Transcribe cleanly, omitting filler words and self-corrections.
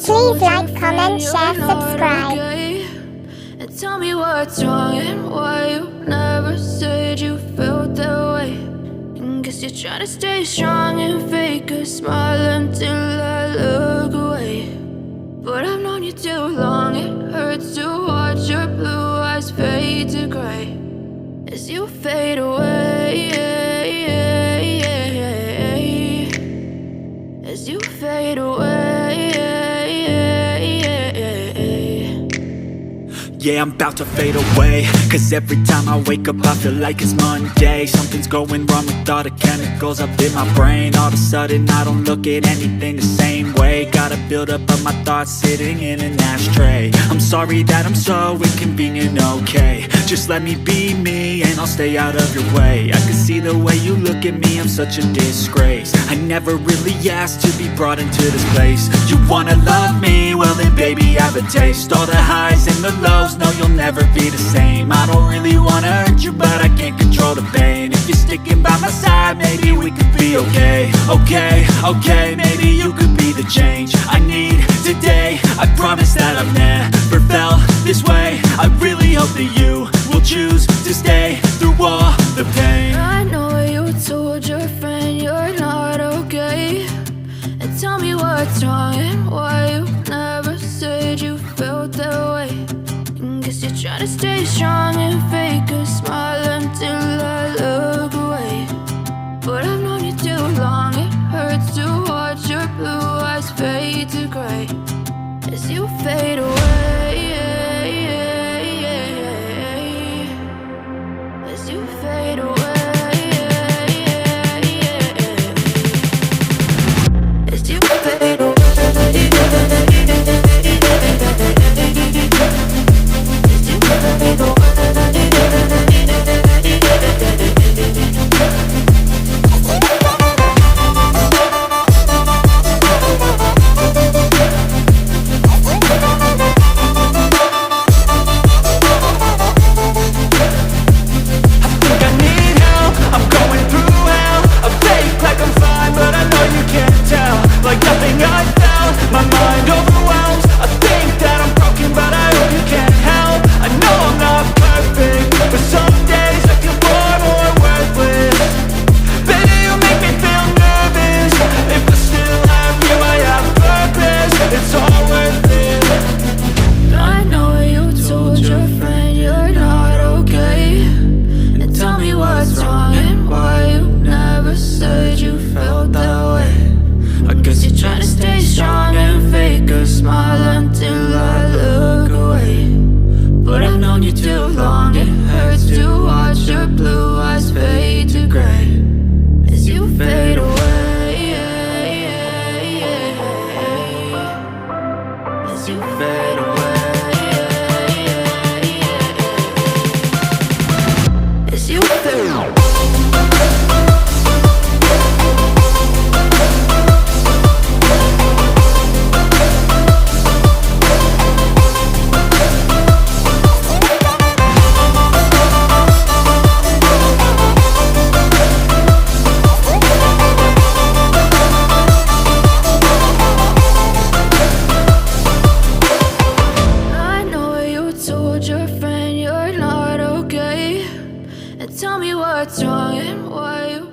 Please like, comment, share, subscribe. And tell me what's wrong and why you never said you felt that way. And guess you're trying to stay strong and fake a smile until I look away. But I've known you too long, it hurts to watch your blue eyes fade to gray as you fade away, as you fade away. Yeah, I'm about to fade away, cause every time I wake up I feel like it's Monday. Something's going wrong with all the chemicals up in my brain. All of a sudden I don't look at anything the same way. Got a build up of my thoughts sitting in an ashtray. I'm sorry that I'm so inconvenient, okay. Just let me be me and I'll stay out of your way. I can see the way you look at me, I'm such a disgrace. I never really asked to be brought into this place. You wanna love me? Well then baby have a taste. All the highs and the lows, no, you'll never be the same. I don't really wanna hurt you, but I can't control the pain. If you're sticking by my side, maybe we could be okay. Okay, maybe you could be the change I need today. I promise that I've never felt this way. I really hope that you will choose to stay through all the pain. I know you told your friend you're not okay. And tell me what's wrong and why you never said you felt that way. Guess you're trying to stay strong and fake a smile until I look away. But I've known you too long, it hurts to watch your blue eyes fade to gray as you fade away, as you fade away, as you fade away. Tell me what's wrong and why you